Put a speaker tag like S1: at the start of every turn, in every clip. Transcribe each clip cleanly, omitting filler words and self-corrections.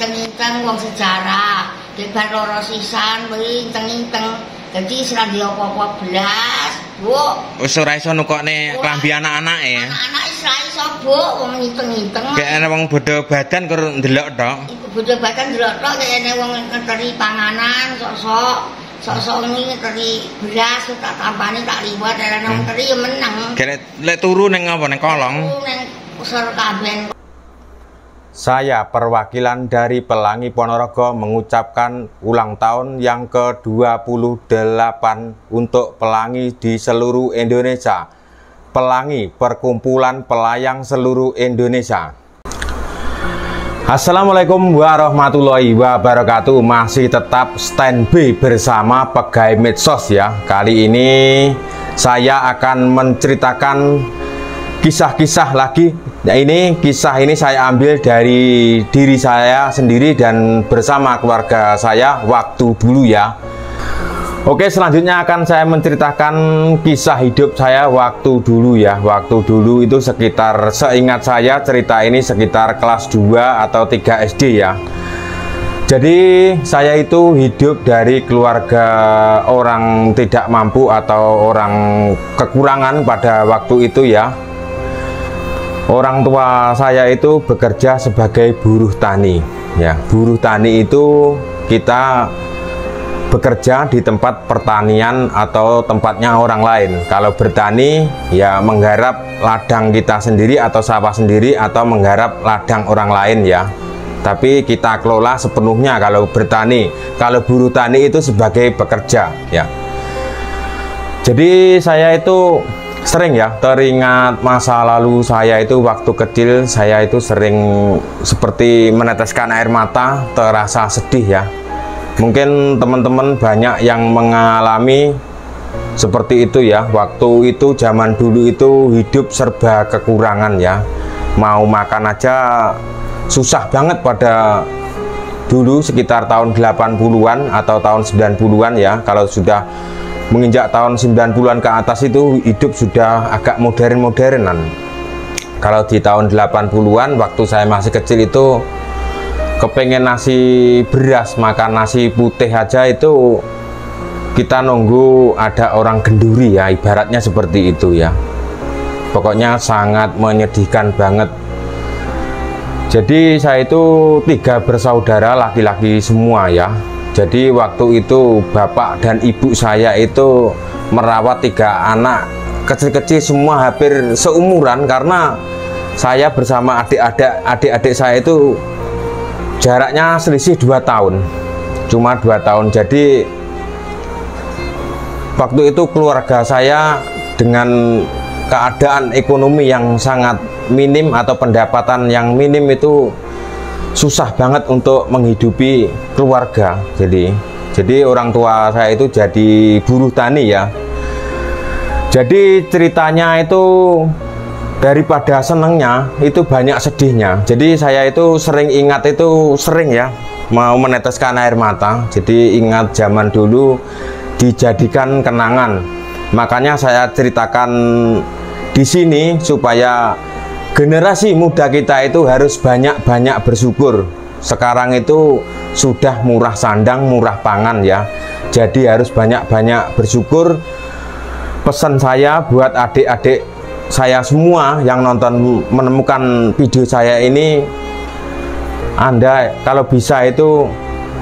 S1: nginteng-nginteng wong sejarah. Deban loro sisan kuwi nginteng-nginteng. Dadi ora ndi apa-apa blas, Bu.
S2: Wis ora iso nukokne klambi anak-anake.
S1: Anak ora iso, Bu, wong nginteng-nginteng.
S2: Kayane wong bodho badan kur ndelok tok.
S1: Iku bodho badan ndelok tok kayane wong ngeteri panganan sok-sok ngeteri beras tak tampani tak liwat arene wong teri ya meneng.
S2: Lek turu ning apa ning kolong?
S1: Ning pusar kabeh.
S3: Saya perwakilan dari Pelangi Ponorogo mengucapkan ulang tahun yang ke-28 untuk Pelangi di seluruh Indonesia. Pelangi, perkumpulan pelayang seluruh Indonesia. Assalamualaikum warahmatullahi wabarakatuh. Masih tetap standby bersama Pegai Medsos ya. Kali ini saya akan menceritakan kisah-kisah lagi. Nah, kisah ini saya ambil dari diri saya sendiri dan bersama keluarga saya waktu dulu ya. Oke, selanjutnya akan saya menceritakan kisah hidup saya waktu dulu ya. Waktu dulu itu sekitar, seingat saya cerita ini sekitar kelas 2 atau 3 SD ya. Jadi saya itu hidup dari keluarga orang tidak mampu atau orang kekurangan pada waktu itu ya. Orang tua saya itu bekerja sebagai buruh tani ya. Buruh tani itu kita bekerja di tempat pertanian atau tempatnya orang lain. Kalau bertani ya menggarap ladang kita sendiri atau sawah sendiri atau menggarap ladang orang lain ya. Tapi kita kelola sepenuhnya kalau bertani. Kalau buruh tani itu sebagai pekerja ya. Jadi saya itu sering ya teringat masa lalu saya itu waktu kecil. Saya itu sering seperti meneteskan air mata, terasa sedih ya. Mungkin teman-teman banyak yang mengalami seperti itu ya. Waktu itu zaman dulu itu hidup serba kekurangan ya. Mau makan aja susah banget pada dulu sekitar tahun 80-an atau tahun 90-an ya. Kalau sudah menginjak tahun 90-an ke atas itu hidup sudah agak modern-modernan. Kalau di tahun 80-an waktu saya masih kecil itu kepengen nasi beras, makan nasi putih aja itu kita nunggu ada orang genduri ya, ibaratnya seperti itu ya. Pokoknya sangat menyedihkan banget. Jadi saya itu 3 bersaudara laki-laki semua ya. Jadi waktu itu bapak dan ibu saya itu merawat 3 anak kecil-kecil semua hampir seumuran, karena saya bersama adik-adik saya itu jaraknya selisih 2 tahun, cuma 2 tahun. Jadi waktu itu keluarga saya dengan keadaan ekonomi yang sangat minim atau pendapatan yang minim itu susah banget untuk menghidupi keluarga. Jadi orang tua saya itu jadi buruh tani ya. Jadi ceritanya itu daripada senengnya itu banyak sedihnya. Jadi saya itu sering ingat, itu sering ya mau meneteskan air mata. Jadi ingat zaman dulu dijadikan kenangan. Makanya saya ceritakan di sini supaya generasi muda kita itu harus banyak-banyak bersyukur. Sekarang itu sudah murah sandang, murah pangan ya. Jadi harus banyak-banyak bersyukur. Pesan saya buat adik-adik saya semua yang nonton, menemukan video saya ini, Anda kalau bisa itu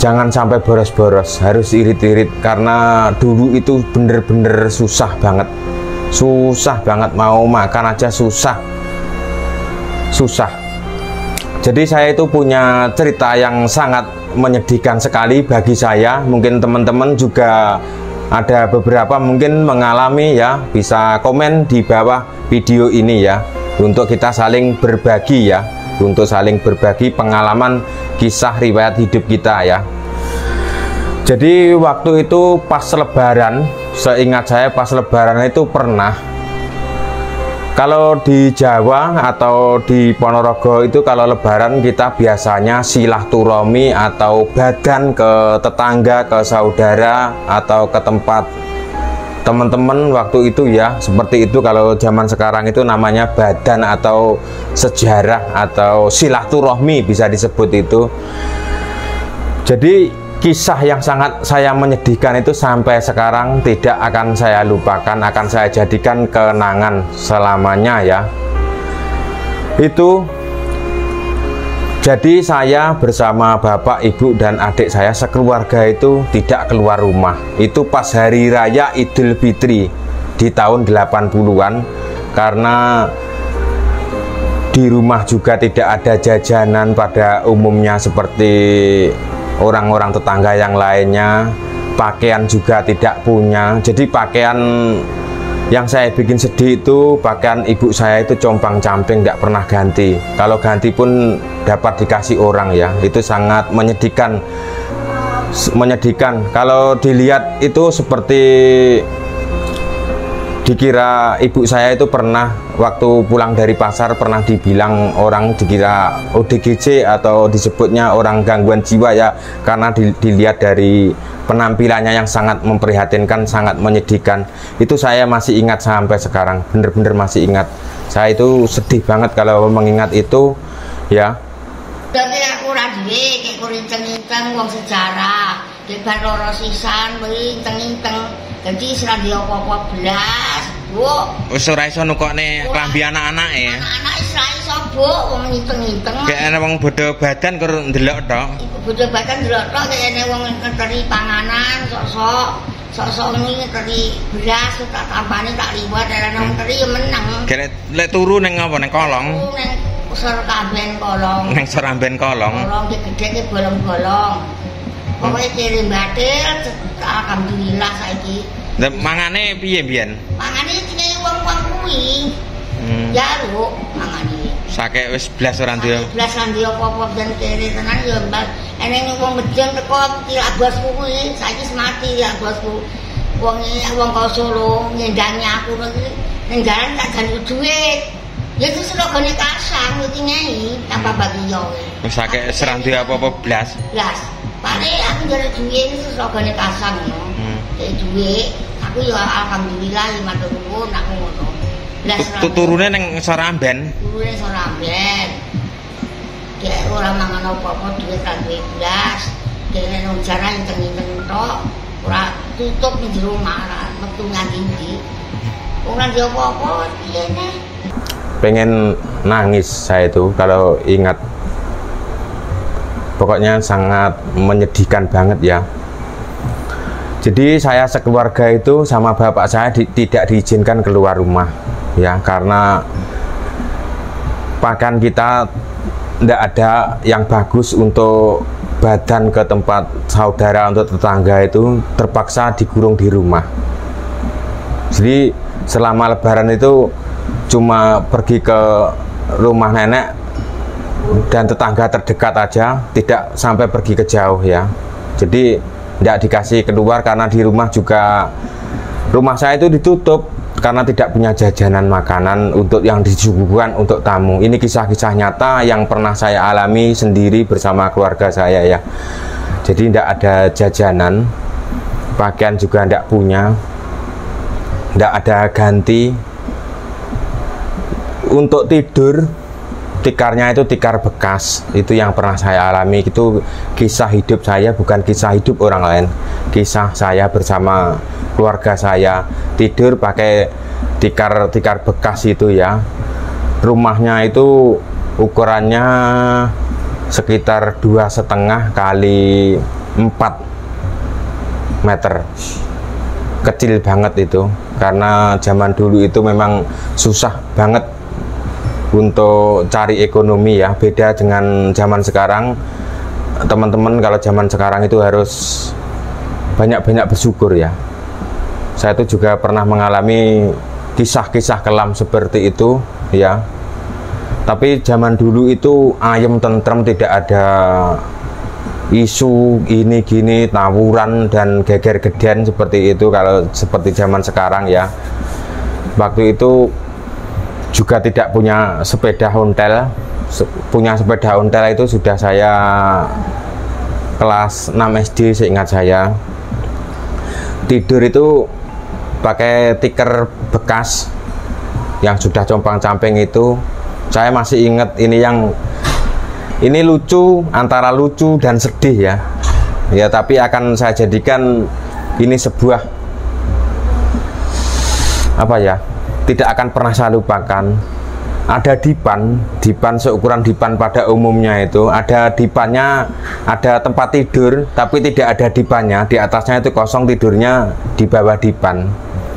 S3: jangan sampai boros-boros, harus irit-irit. Karena dulu itu bener-bener susah banget. Susah banget, mau makan aja susah. Jadi saya itu punya cerita yang sangat menyedihkan sekali bagi saya. Mungkin teman-teman juga ada beberapa mungkin mengalami ya. Bisa komen di bawah video ini ya, untuk kita saling berbagi ya, untuk saling berbagi pengalaman kisah riwayat hidup kita ya. Jadi waktu itu pas lebaran, seingat saya pas lebaran itu pernah, kalau di Jawa atau di Ponorogo itu kalau lebaran kita biasanya silaturahmi atau badan ke tetangga, ke saudara atau ke tempat teman-teman waktu itu ya, seperti itu. Kalau zaman sekarang itu namanya badan atau sejarah atau silaturahmi bisa disebut itu. Jadi kisah yang sangat saya menyedihkan itu sampai sekarang tidak akan saya lupakan, akan saya jadikan kenangan selamanya ya. Itu jadi saya bersama bapak, ibu, dan adik saya sekeluarga itu tidak keluar rumah. Itu pas hari raya Idul Fitri di tahun 80-an, karena di rumah juga tidak ada jajanan pada umumnya seperti orang-orang tetangga yang lainnya. Pakaian juga tidak punya. Jadi pakaian yang saya bikin sedih itu pakaian ibu saya itu compang-camping, tidak pernah ganti. Kalau ganti pun dapat dikasih orang ya. Itu sangat menyedihkan. Kalau dilihat itu seperti dikira ibu saya itu pernah waktu pulang dari pasar pernah dibilang orang dikira ODGJ atau disebutnya orang gangguan jiwa ya, karena dilihat dari penampilannya yang sangat memprihatinkan, sangat menyedihkan. Itu saya masih ingat sampai sekarang, bener-bener masih ingat. Saya itu sedih banget kalau mengingat itu ya.
S1: Jadi aku radhi kayak kurinceng-inceng wong sejarah, debat loro sisan, inceng-inceng. Jadi serah dia apa-apa belas, Bu.
S2: Wis ora iso nukokne klambi anak-anake.
S1: Anak-anak ora iso, Bu, wong ngiteng-ngiteng.
S2: Kayak ana wong bodho badan karo ndelok tok.
S1: Bodho badan ndelok tok kayane wong ngenteri panganan, sok-sok ngenteri beras tak tambani tak liwat arane wong teri ya meneng.
S2: Lek turu ning apa ning kolong?
S1: Ning Seramben kolong.
S2: Ning Seramben kolong.
S1: Kolong gede-gede bolong-bolong. Pokoknya kirim batil, alhamdulillah saiki.
S2: Mangane piye mbiyen?
S1: Mangane jenenge wong-wong kuwi. Ya lho, mangane.
S2: Sake wis blas ora duwe.
S1: Blas lan dia apa-apa dan kere tenan ya mbak. Eneng wong medeng teko kira bosku kuwi, saiki mati ya bosku. Wong kok Solo ngendangi aku ning jalan tak ganti dhuwit. Ya itu seragane kasang ngerti nyai, tambah bagi yo.
S2: Wis sake serang duwe apa-apa blas.
S1: Blas. Pare aku jare duwe iki seragane kasang ngono. Dek duwe, aku ya alhamdulillah matur nuwun aku ngono.
S2: Turune ning Seramben.
S1: Turune Seramben. Dek ora mangan apa-apa duwe tak duwe blas. Dek nang jaran inteng-inteng tok, ora tutup ning jero omah, metu nganti ndi. Ora ndi apa-apa piye.
S3: Pengen nangis saya itu kalau ingat. Pokoknya sangat menyedihkan banget ya. Jadi saya sekeluarga itu sama bapak saya tidak diizinkan keluar rumah ya, karena pakaian kita tidak ada yang bagus untuk badan ke tempat saudara, untuk tetangga itu terpaksa dikurung di rumah. Jadi selama lebaran itu cuma pergi ke rumah nenek dan tetangga terdekat aja, tidak sampai pergi ke jauh ya. Jadi tidak dikasih keluar karena di rumah juga, rumah saya itu ditutup karena tidak punya jajanan makanan untuk yang disuguhkan untuk tamu. Ini kisah-kisah nyata yang pernah saya alami sendiri bersama keluarga saya ya. Jadi tidak ada jajanan, pakaian juga tidak punya, tidak ada ganti. Untuk tidur, tikarnya itu tikar bekas, itu yang pernah saya alami. Itu kisah hidup saya, bukan kisah hidup orang lain. Kisah saya bersama keluarga saya, tidur pakai tikar bekas itu ya. Rumahnya itu ukurannya sekitar 2,5 kali 4 meter, kecil banget itu. Karena zaman dulu itu memang susah banget untuk cari ekonomi ya, beda dengan zaman sekarang. Teman-teman, kalau zaman sekarang itu harus banyak-banyak bersyukur ya. Saya itu juga pernah mengalami kisah-kisah kelam seperti itu ya. Tapi zaman dulu itu ayem tentrem, tidak ada isu ini gini tawuran dan geger-geden seperti itu kalau seperti zaman sekarang ya. Waktu itu juga tidak punya sepeda ontel. Punya sepeda ontel itu sudah saya kelas 6 SD seingat saya. Tidur itu pakai tikar bekas yang sudah compang-camping itu. Saya masih ingat ini Ini lucu, antara lucu dan sedih ya. Ya, tapi akan saya jadikan ini sebuah apa ya? Tidak akan pernah saya lupakan. Ada dipan seukuran dipan pada umumnya itu. Ada dipannya, ada tempat tidur, tapi tidak ada dipannya. Di atasnya itu kosong, tidurnya di bawah dipan.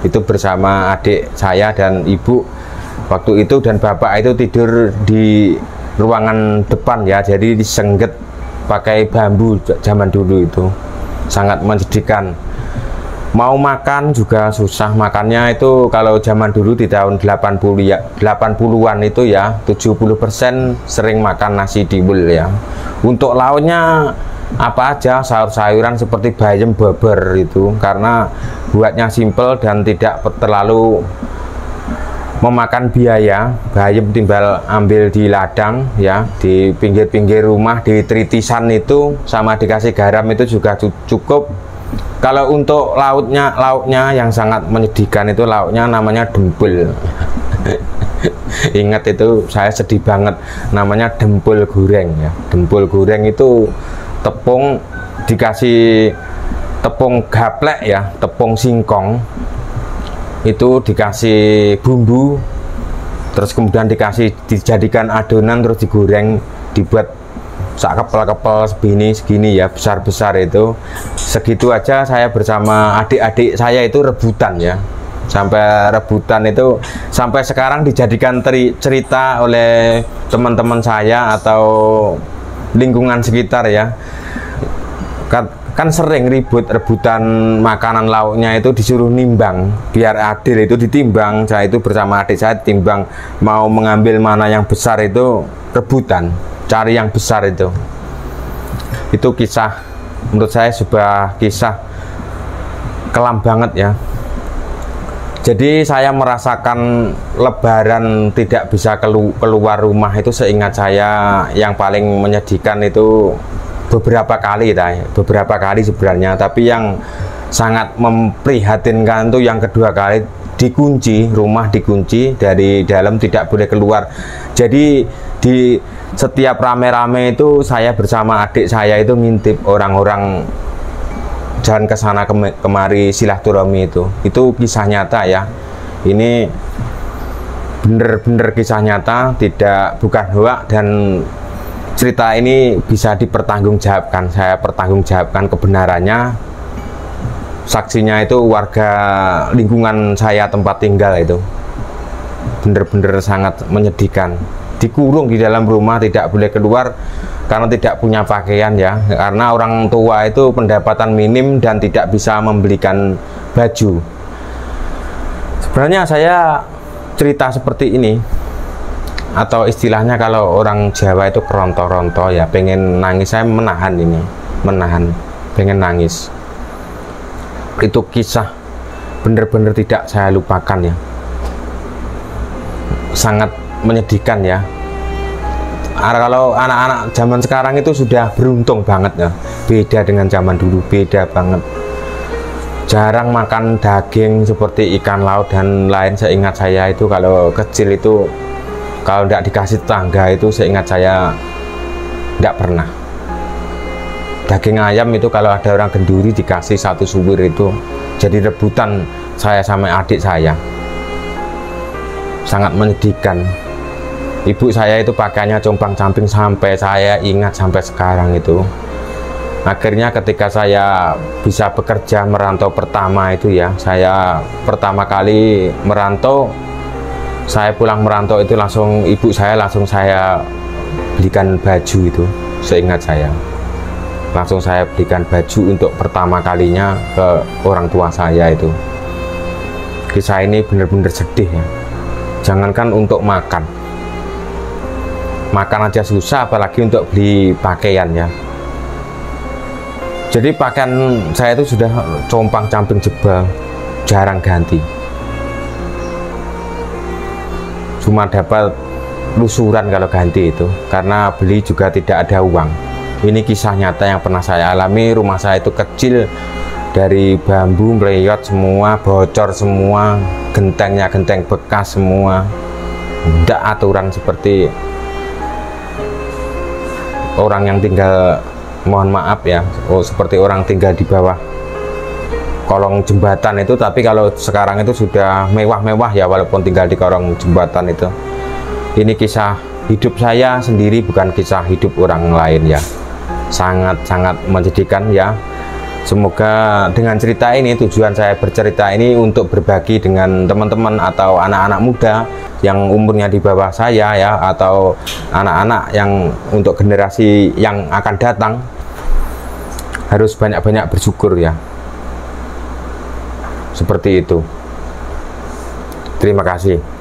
S3: Itu bersama adik saya dan ibu waktu itu, dan bapak itu tidur di ruangan depan ya, jadi disengget pakai bambu zaman dulu. Itu sangat menyedihkan. Mau makan juga susah, makannya itu kalau zaman dulu di tahun 80 ya, 80-an itu ya 70% sering makan nasi tiwul ya. Untuk lauknya apa aja, sayur-sayuran seperti bayam, bober itu, karena buatnya simple dan tidak terlalu memakan biaya. Bayam timbal ambil di ladang ya, di pinggir-pinggir rumah, di tritisan itu, sama dikasih garam itu juga cukup. Kalau untuk lauknya yang sangat menyedihkan itu lauknya namanya dempul. Ingat itu saya sedih banget, namanya dempul goreng ya. Dempul goreng itu tepung, dikasih tepung gaplek ya, tepung singkong, itu dikasih bumbu, terus kemudian dijadikan adonan, terus digoreng, dibuat sak kepel-kepel segini ya, besar-besar itu. Segitu aja saya bersama adik-adik saya itu rebutan ya, sampai rebutan itu sampai sekarang dijadikan cerita oleh teman-teman saya atau lingkungan sekitar ya. Kan sering ribut rebutan makanan lauknya itu, disuruh nimbang biar adil, itu ditimbang. Saya itu bersama adik saya timbang, mau mengambil mana yang besar itu rebutan, cari yang besar itu. Itu kisah, menurut saya sebuah kisah kelam banget ya. Jadi saya merasakan lebaran tidak bisa keluar rumah itu, seingat saya yang paling menyedihkan itu beberapa kali sebenarnya, tapi yang sangat memprihatinkan itu yang kedua kali. Rumah dikunci dari dalam, tidak boleh keluar. Jadi di setiap rame-rame itu saya bersama adik saya itu ngintip orang-orang jalan ke sana kemari silaturahmi itu kisah nyata ya. Ini bener-bener kisah nyata, bukan hoak, dan cerita ini bisa dipertanggungjawabkan. Saya pertanggungjawabkan kebenarannya. Saksinya itu warga lingkungan saya tempat tinggal itu. Bener-bener sangat menyedihkan. Dikurung di dalam rumah, tidak boleh keluar karena tidak punya pakaian ya. Karena orang tua itu pendapatan minim dan tidak bisa membelikan baju. Sebenarnya saya cerita seperti ini, atau istilahnya kalau orang Jawa itu keronto-ronto ya, pengen nangis. Saya menahan, pengen nangis. Itu kisah bener-bener tidak saya lupakan ya, sangat menyedihkan ya. Kalau anak-anak zaman sekarang itu sudah beruntung banget ya, beda dengan zaman dulu, beda banget. Jarang makan daging seperti ikan laut dan lain. Seingat saya itu kalau kecil itu, kalau tidak dikasih tetangga itu, seingat saya tidak pernah. Daging ayam itu kalau ada orang genduri dikasih satu suwir itu jadi rebutan saya sama adik saya. Sangat menyedihkan. Ibu saya itu pakainya compang-camping sampai saya ingat sampai sekarang itu. Akhirnya ketika saya bisa bekerja merantau pertama itu ya, saya pertama kali merantau, saya pulang merantau itu langsung ibu saya saya belikan baju itu, seingat saya. Langsung saya belikan baju untuk pertama kalinya ke orang tua saya itu. Kisah ini benar-benar sedih ya. Jangankan untuk makan aja susah, apalagi untuk beli pakaian ya. Jadi pakaian saya itu sudah compang-camping jebal, jarang ganti. Cuma dapat lusuran kalau ganti itu, karena beli juga tidak ada uang. Ini kisah nyata yang pernah saya alami. Rumah saya itu kecil, dari bambu meleyot semua, bocor semua, gentengnya genteng bekas semua, tidak aturan seperti orang yang tinggal, mohon maaf ya, seperti orang tinggal di bawah kolong jembatan itu. Tapi kalau sekarang itu sudah mewah-mewah ya, walaupun tinggal di kolong jembatan itu. Ini kisah hidup saya sendiri, bukan kisah hidup orang lain ya. Sangat-sangat menyedihkan ya. Semoga dengan cerita ini, tujuan saya bercerita ini untuk berbagi dengan teman-teman atau anak-anak muda yang umurnya di bawah saya ya, atau anak-anak yang untuk generasi yang akan datang, harus banyak-banyak bersyukur ya. Seperti itu. Terima kasih.